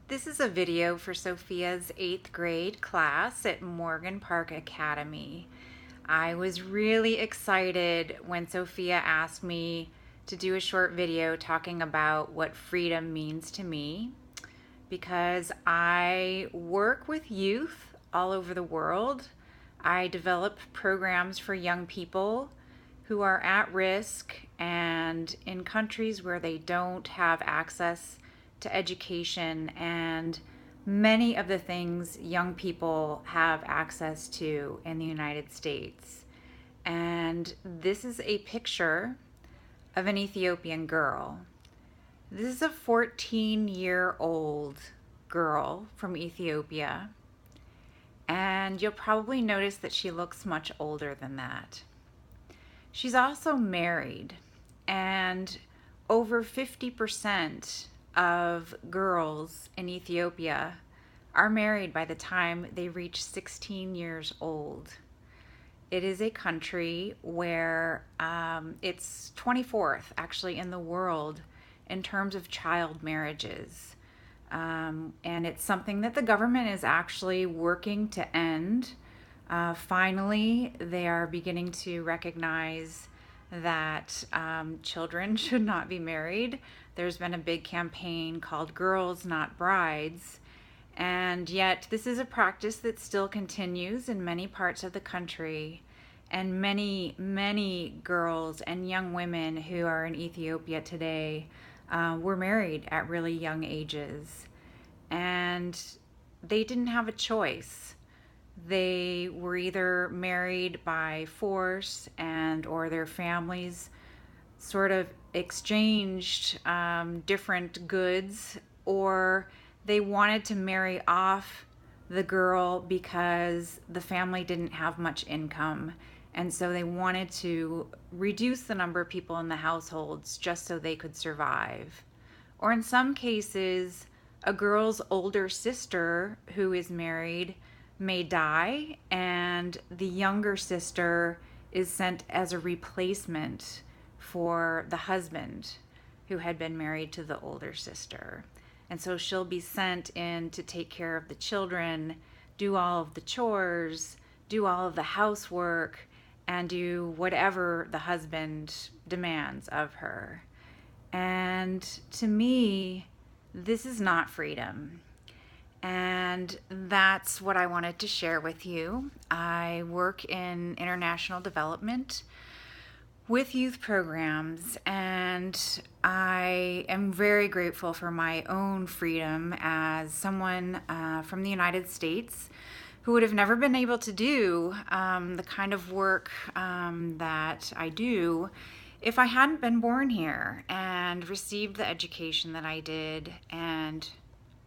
This is a video for Sophia's 8th grade class at Morgan Park Academy. I was really excited when Sophia asked me to do a short video talking about what freedom means to me because I work with youth all over the world. I develop programs for young people who are at risk and in countries where they don't have access to education and many of the things young people have access to in the United States. And this is a picture of an Ethiopian girl. This is a 14-year-old girl from Ethiopia, and you'll probably notice that she looks much older than that. She's also married, and over 50% of girls in Ethiopia are married by the time they reach 16 years old. It is a country where it's 24th actually in the world in terms of child marriages. And it's something that the government is actually working to end. Finally, they are beginning to recognize that children should not be married. There's been a big campaign called Girls Not Brides, and yet this is a practice that still continues in many parts of the country. And many girls and young women who are in Ethiopia today were married at really young ages. And they didn't have a choice. They were either married by force and or their families sort of exchanged different goods, or they wanted to marry off the girl because the family didn't have much income, and so they wanted to reduce the number of people in the households just so they could survive. Or in some cases, a girl's older sister who is married may die, and the younger sister is sent as a replacement for the husband who had been married to the older sister. And so she'll be sent in to take care of the children, do all of the chores, do all of the housework, and do whatever the husband demands of her. And to me, this is not freedom. And that's what I wanted to share with you. I work in international development with youth programs, and I am very grateful for my own freedom as someone from the United States who would have never been able to do the kind of work that I do if I hadn't been born here and received the education that I did. And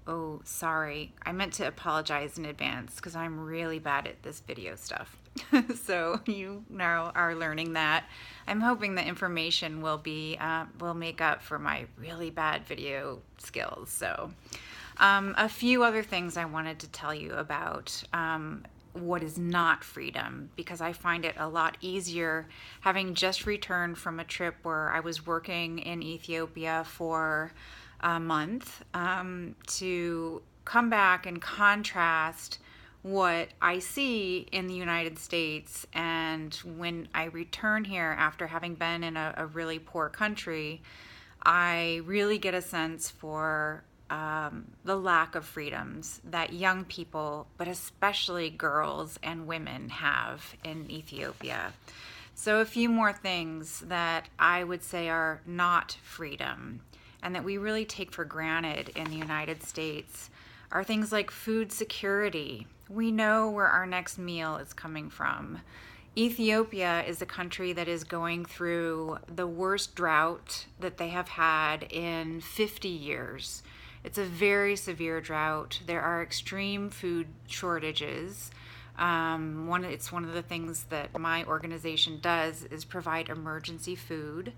oh, sorry, I meant to apologize in advance because I'm really bad at this video stuff. So you now are learning that. I'm hoping the information will make up for my really bad video skills. So a few other things I wanted to tell you about what is not freedom, because I find it a lot easier having just returned from a trip where I was working in Ethiopia for a month to come back and contrast what I see in the United States. And when I return here after having been in a really poor country, I really get a sense for the lack of freedoms that young people, but especially girls and women, have in Ethiopia. So a few more things that I would say are not freedom and that we really take for granted in the United States are things like food security. We know where our next meal is coming from. Ethiopia is a country that is going through the worst drought that they have had in 50 years. It's a very severe drought. There are extreme food shortages. It's one of the things that my organization does is provide emergency food.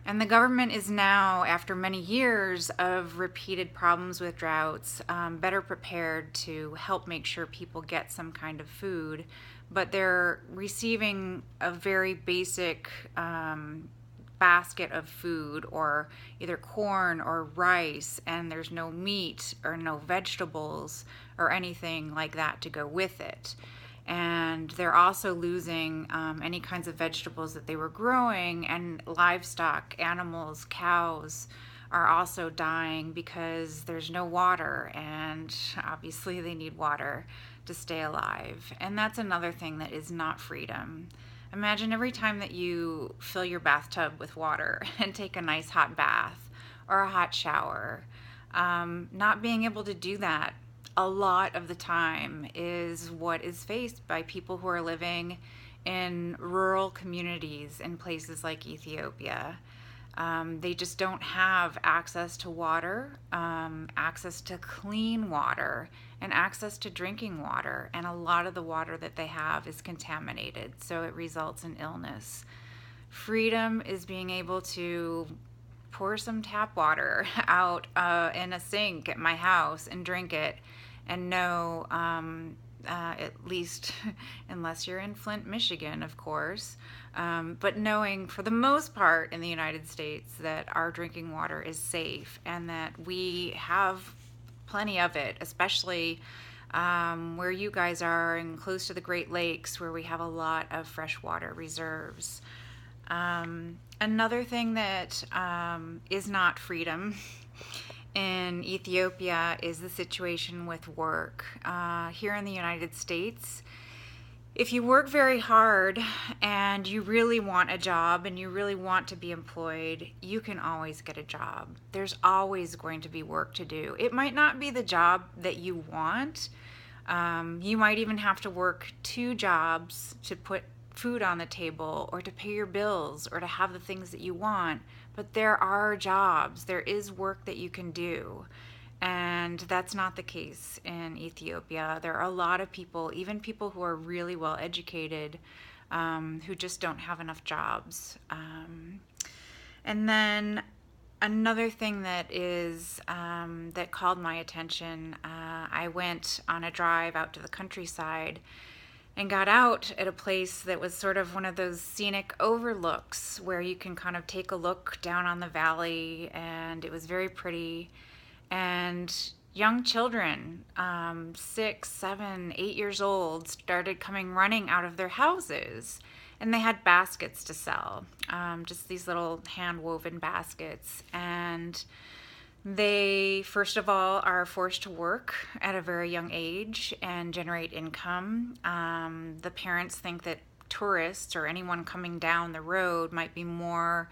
And the government is now, after many years of repeated problems with droughts, better prepared to help make sure people get some kind of food. But they're receiving a very basic basket of food, or either corn or rice, and there's no meat or no vegetables or anything like that to go with it. And they're also losing any kinds of vegetables that they were growing, and livestock, animals, cows are also dying because there's no water, and obviously they need water to stay alive. And that's another thing that is not freedom. Imagine every time that you fill your bathtub with water and take a nice hot bath or a hot shower. Not being able to do that a lot of the time is what is faced by people who are living in rural communities in places like Ethiopia. They just don't have access to water, access to clean water, and access to drinking water. And a lot of the water that they have is contaminated, so it results in illness. Freedom is being able to pour some tap water out in a sink at my house and drink it, and know, at least unless you're in Flint, Michigan, of course, but knowing for the most part in the United States that our drinking water is safe and that we have plenty of it, especially where you guys are and close to the Great Lakes, where we have a lot of freshwater reserves. Another thing that is not freedom in Ethiopia is the situation with work. Here in the United States, if you work very hard and you really want a job and you really want to be employed, you can always get a job. There's always going to be work to do. It might not be the job that you want. You might even have to work 2 jobs to put food on the table, or to pay your bills, or to have the things that you want. But there are jobs, there is work that you can do. And that's not the case in Ethiopia. There are a lot of people, even people who are really well educated, who just don't have enough jobs. And then another thing that is that called my attention, I went on a drive out to the countryside and got out at a place that was sort of one of those scenic overlooks where you can kind of take a look down on the valley, and it was very pretty. And young children, 6, 7, 8 years old, started coming running out of their houses, and they had baskets to sell, just these little hand-woven baskets. And they, first of all, are forced to work at a very young age and generate income. The parents think that tourists or anyone coming down the road might be more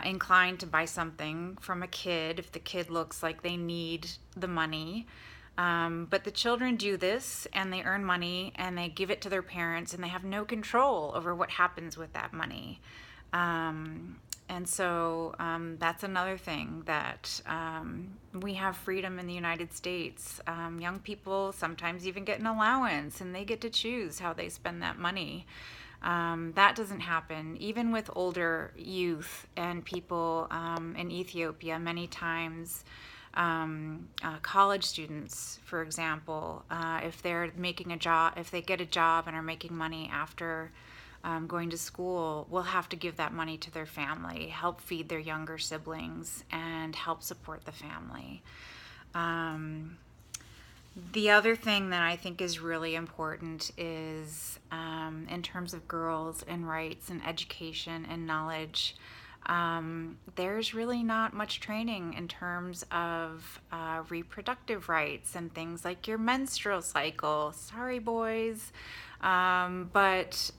inclined to buy something from a kid if the kid looks like they need the money. But the children do this, and they earn money, and they give it to their parents, and they have no control over what happens with that money. And so that's another thing that we have freedom in the United States. Young people sometimes even get an allowance, and they get to choose how they spend that money. That doesn't happen. Even with older youth and people in Ethiopia, many times college students, for example, if they're making a job, if they get a job and are making money after going to school, will have to give that money to their family, help feed their younger siblings, and help support the family. The other thing that I think is really important is in terms of girls and rights and education and knowledge, there's really not much training in terms of reproductive rights and things like your menstrual cycle. Sorry, boys. But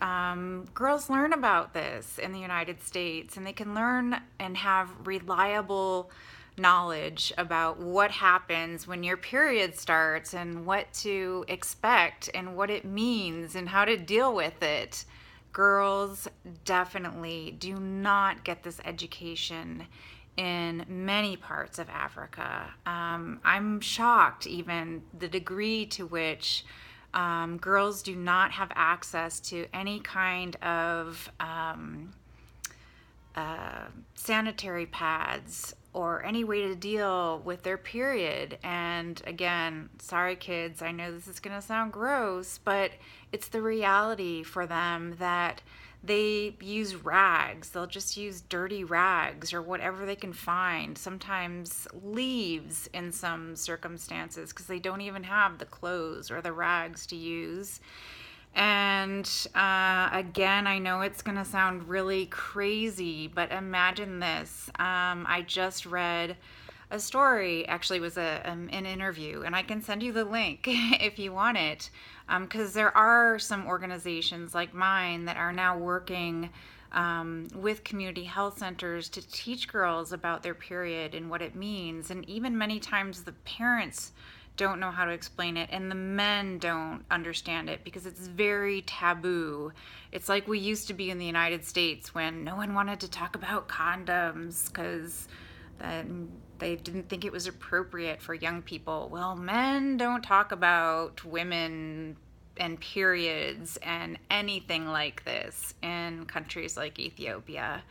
girls learn about this in the United States, and they can learn and have reliable knowledge about what happens when your period starts and what to expect and what it means and how to deal with it. Girls definitely do not get this education in many parts of Africa. I'm shocked even the degree to which girls do not have access to any kind of sanitary pads or any way to deal with their period. And again, sorry kids, I know this is going to sound gross, but it's the reality for them that they use rags. They'll just use dirty rags or whatever they can find, sometimes leaves in some circumstances, because they don't even have the clothes or the rags to use. And again, I know it's going to sound really crazy, but imagine this. I just read a story, actually, it was an interview, and I can send you the link if you want it, because there are some organizations like mine that are now working with community health centers to teach girls about their period and what it means. And even many times the parents don't know how to explain it, and the men don't understand it because it's very taboo. It's like we used to be in the United States when no one wanted to talk about condoms because they didn't think it was appropriate for young people. Well, men don't talk about women and periods and anything like this in countries like Ethiopia.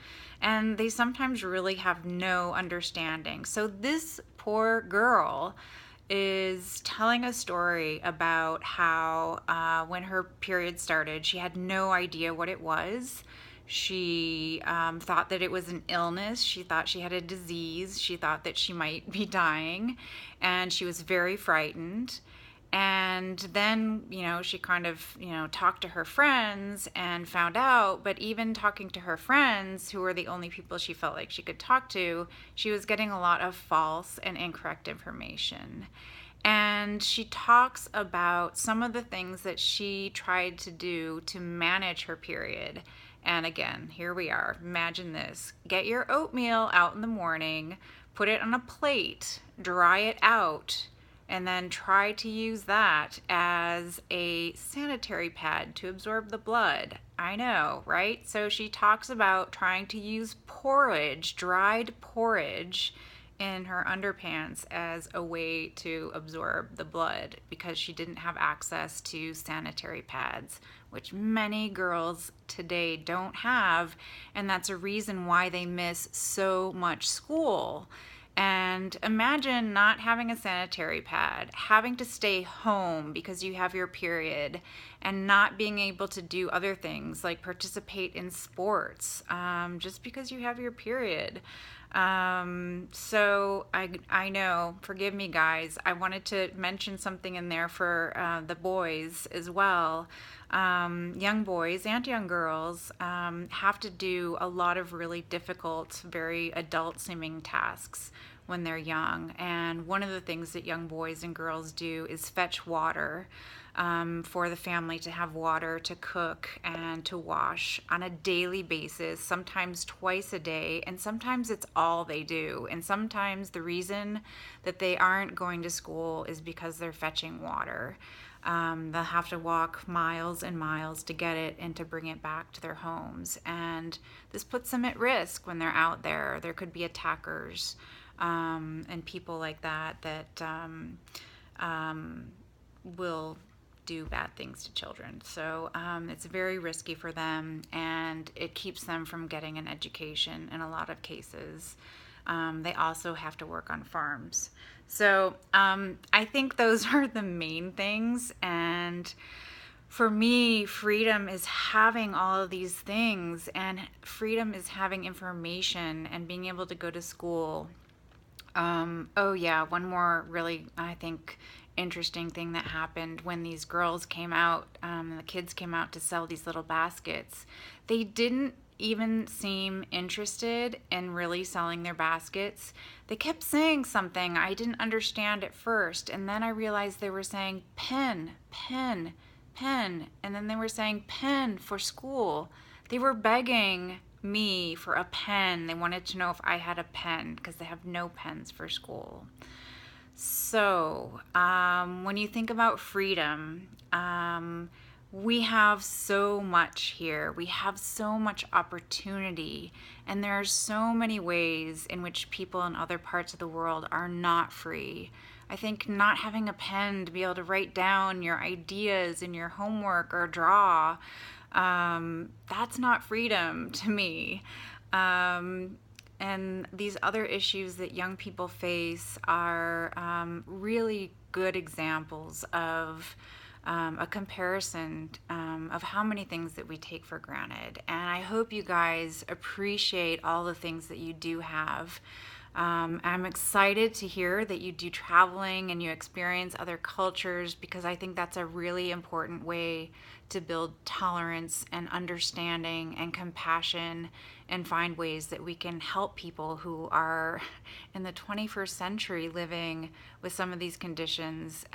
And they sometimes really have no understanding. So this poor girl is telling a story about how when her period started, she had no idea what it was. She thought that it was an illness. She thought she had a disease. She thought that she might be dying, and she was very frightened. And then, she kind of, talked to her friends and found out, but even talking to her friends, who were the only people she felt like she could talk to, she was getting a lot of false and incorrect information. And she talks about some of the things that she tried to do to manage her period. And again, here we are. Imagine this. Get your oatmeal out in the morning, put it on a plate, dry it out, and then try to use that as a sanitary pad to absorb the blood. I know, right? So she talks about trying to use porridge, dried porridge, in her underpants as a way to absorb the blood because she didn't have access to sanitary pads, which many girls today don't have, and that's a reason why they miss so much school. And imagine not having a sanitary pad, having to stay home because you have your period, and not being able to do other things like participate in sports just because you have your period. So I know, forgive me guys, I wanted to mention something in there for the boys as well. Young boys and young girls have to do a lot of really difficult, very adult seeming tasks when they're young. And one of the things that young boys and girls do is fetch water for the family to have water to cook and to wash on a daily basis, sometimes twice a day, and sometimes it's all they do. And sometimes the reason that they aren't going to school is because they're fetching water. They'll have to walk miles and miles to get it and to bring it back to their homes. And this puts them at risk when they're out there. There could be attackers and people like that will do bad things to children. So it's very risky for them, and it keeps them from getting an education in a lot of cases. They also have to work on farms. So I think those are the main things. And for me, freedom is having all of these things, and freedom is having information and being able to go to school. Oh yeah, one more really, I think, interesting thing that happened when these girls came out, and the kids came out to sell these little baskets. They didn't even seem interested in really selling their baskets. They kept saying something I didn't understand at first, and then I realized they were saying pen, pen, pen, and then they were saying pen for school. They were begging me for a pen. They wanted to know if I had a pen because they have no pens for school. So when you think about freedom, we have so much here. We have so much opportunity, and there are so many ways in which people in other parts of the world are not free. I think not having a pen to be able to write down your ideas in your homework or draw, that's not freedom to me. And these other issues that young people face are really good examples of a comparison of how many things that we take for granted. And I hope you guys appreciate all the things that you do have. I'm excited to hear that you do traveling and you experience other cultures, because I think that's a really important way to build tolerance and understanding and compassion, and find ways that we can help people who are in the 21st century living with some of these conditions,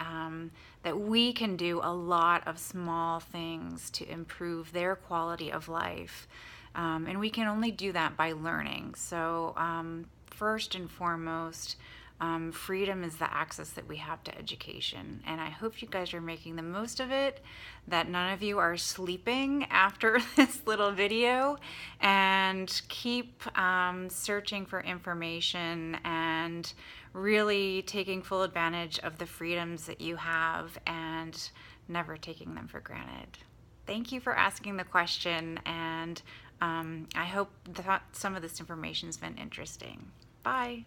that we can do a lot of small things to improve their quality of life. And we can only do that by learning. So, first and foremost, freedom is the access that we have to education. And I hope you guys are making the most of it, that none of you are sleeping after this little video, and keep searching for information and really taking full advantage of the freedoms that you have and never taking them for granted. Thank you for asking the question, and I hope that some of this information has been interesting. Bye.